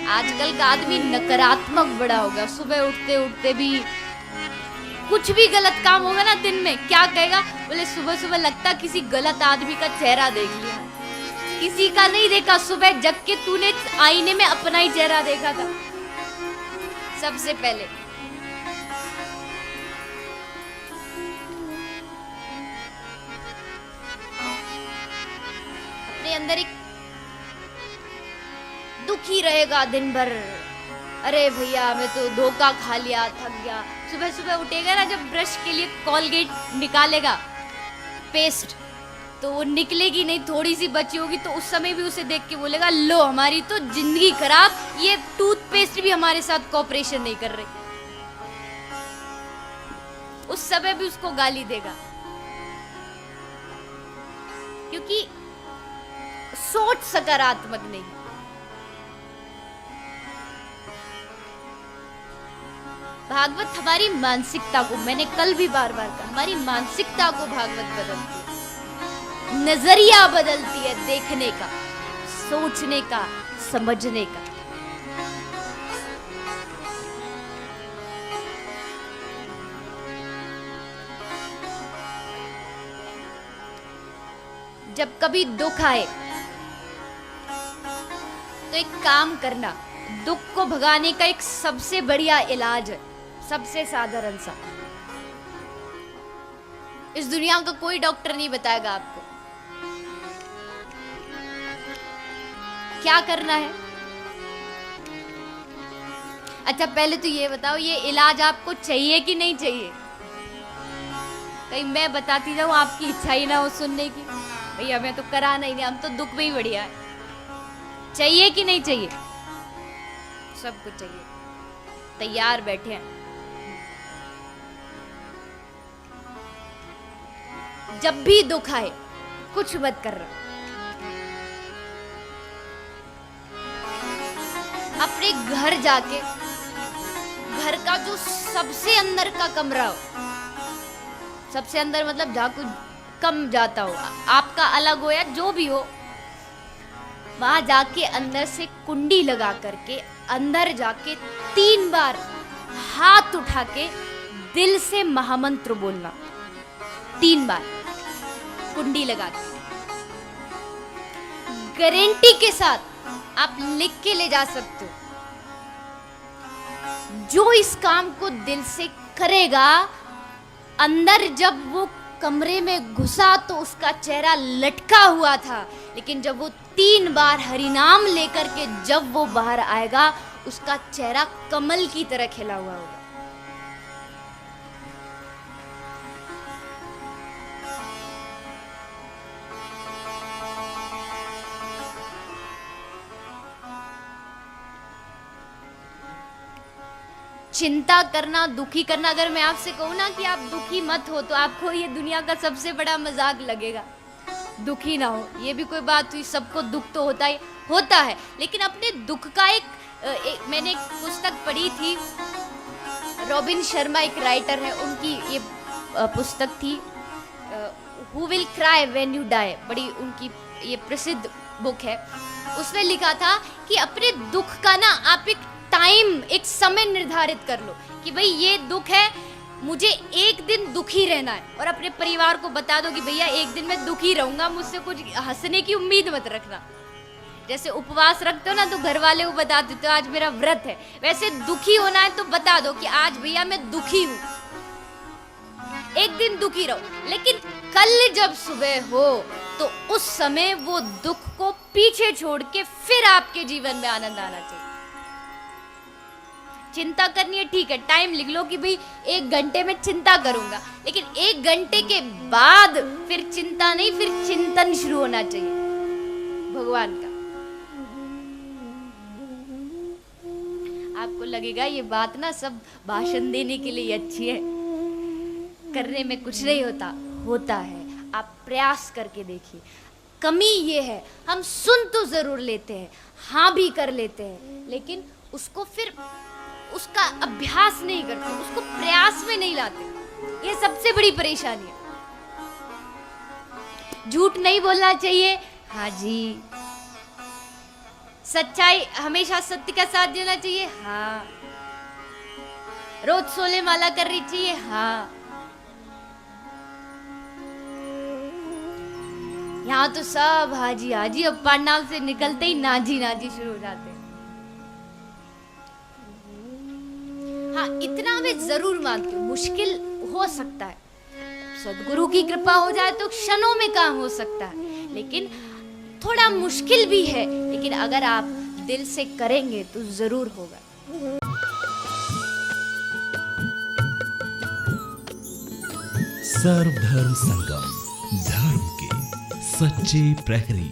आजकल का आदमी नकारात्मक बड़ा हो गया। सुबह उठते उठते भी कुछ भी गलत काम होगा ना दिन में, क्या कहेगा, बोले सुबह सुबह लगता किसी गलत आदमी का चेहरा देख लिया। किसी का नहीं देखा, सुबह जग के तूने आईने में अपना ही चेहरा देखा था सबसे पहले। अपने अंदर एक दुखी रहेगा दिन भर, अरे भैया मैं तो धोखा खा लिया, थक गया। सुबह सुबह उठेगा ना, जब ब्रश के लिए कोलगेट निकालेगा पेस्ट, तो वो निकलेगी नहीं, थोड़ी सी बची होगी, तो उस समय भी उसे देख के बोलेगा लो हमारी तो जिंदगी खराब, ये टूथपेस्ट भी हमारे साथ कोऑपरेशन नहीं कर रही। उस समय भी उसको गाली देगा, क्योंकि सोच सकारात्मक नहीं। भागवत हमारी मानसिकता को, मैंने कल भी बार बार कहा, हमारी मानसिकता को भागवत बदलती है, नजरिया बदलती है देखने का, सोचने का, समझने का। जब कभी दुख आए तो एक काम करना, दुख को भगाने का एक सबसे बढ़िया इलाज है, सबसे साधारण सा, इस दुनिया का कोई डॉक्टर नहीं बताएगा आपको क्या करना है। अच्छा पहले तो ये बताओ, ये इलाज आपको चाहिए कि नहीं चाहिए? कहीं मैं बताती जाऊं आपकी इच्छा ही ना हो सुनने की, भैया हमें तो कराना ही नहीं, हम तो दुख में ही बढ़िया है। चाहिए कि नहीं चाहिए? सब कुछ चाहिए, तैयार बैठे हैं। जब भी दुख आए कुछ मत कर रहा, अपने घर जाके, घर का जो सबसे अंदर का कमरा हो, सबसे अंदर मतलब जहां कुछ कम जाता हो, आपका अलग हो या जो भी हो, वहां जाके अंदर से कुंडी लगा करके अंदर जाके 3 बार हाथ उठा के दिल से महामंत्र बोलना, 3 बार कुंडी लगा के। गारंटी के साथ आप लिख के ले जा सकते हो, जो इस काम को दिल से करेगा, अंदर जब वो कमरे में घुसा तो उसका चेहरा लटका हुआ था, लेकिन जब वो 3 बार हरिनाम लेकर के जब वो बाहर आएगा, उसका चेहरा कमल की तरह खिला हुआ होगा। चिंता करना, दुखी करना, अगर मैं आपसे कहूं ना कि आप दुखी मत हो, तो आपको ये दुनिया का सबसे बड़ा मजाक लगेगा, दुखी ना हो। ये भी कोई बात हुई, सबको दुख तो होता है, लेकिन अपने दुख का मैंने एक पुस्तक पढ़ी थी, रॉबिन शर्मा एक राइटर है, उनकी ये पुस्तक थी who will cry when you die, बड़ी उनकी ये प्रसिद्ध बुक है। उसमें लिखा था कि अपने दुख का ना आप एक टाइम, एक समय निर्धारित कर लो कि भाई ये दुख है, मुझे एक दिन दुखी रहना है, और अपने परिवार को बता दो कि भैया एक दिन मैं दुखी रहूंगा, मुझसे कुछ हंसने की उम्मीद मत रखना। जैसे उपवास रखते हो ना, तो घर वाले को बता देते हो आज मेरा व्रत है, वैसे दुखी होना है तो बता दो कि आज भैया मैं दुखी हूं, एक दिन दुखी रहो, लेकिन कल जब सुबह हो तो उस समय वो दुख को पीछे छोड़ के फिर आपके जीवन में आनंद आना चाहिए। चिंता करनी है, ठीक है, टाइम लिख लो कि भाई 1 घंटे में चिंता करूंगा, लेकिन 1 घंटे के बाद फिर चिंता नहीं, फिर चिंतन शुरू होना चाहिए भगवान का। आपको लगेगा ये बात ना सब भाषण देने के लिए अच्छी है, करने में कुछ नहीं होता है, आप प्रयास करके देखिए। कमी ये है, हम सुन तो जरूर लेते हैं, हाँ भी कर लेते हैं, लेकिन उसको फिर उसका अभ्यास नहीं करते, उसको प्रयास में नहीं लाते, ये सबसे बड़ी परेशानी है। झूठ नहीं बोलना चाहिए, हाँ जी, सच्चाई हमेशा सत्य का साथ देना चाहिए, हाँ। रोज सोले माला करनी चाहिए, हाँ। यहाँ तो सब हाजी हाजी, अब पांडाव से निकलते ही नाजी नाजी शुरू हो जाते हैं। हाँ, इतना मैं जरूर मानती हूँ, मुश्किल हो सकता है, सदगुरु की कृपा हो जाए तो क्षणों में काम हो सकता है, लेकिन थोड़ा मुश्किल भी है, लेकिन अगर आप दिल से करेंगे तो जरूर होगा। सर्वधर्म संगम, धर्म के सच्चे प्रहरी।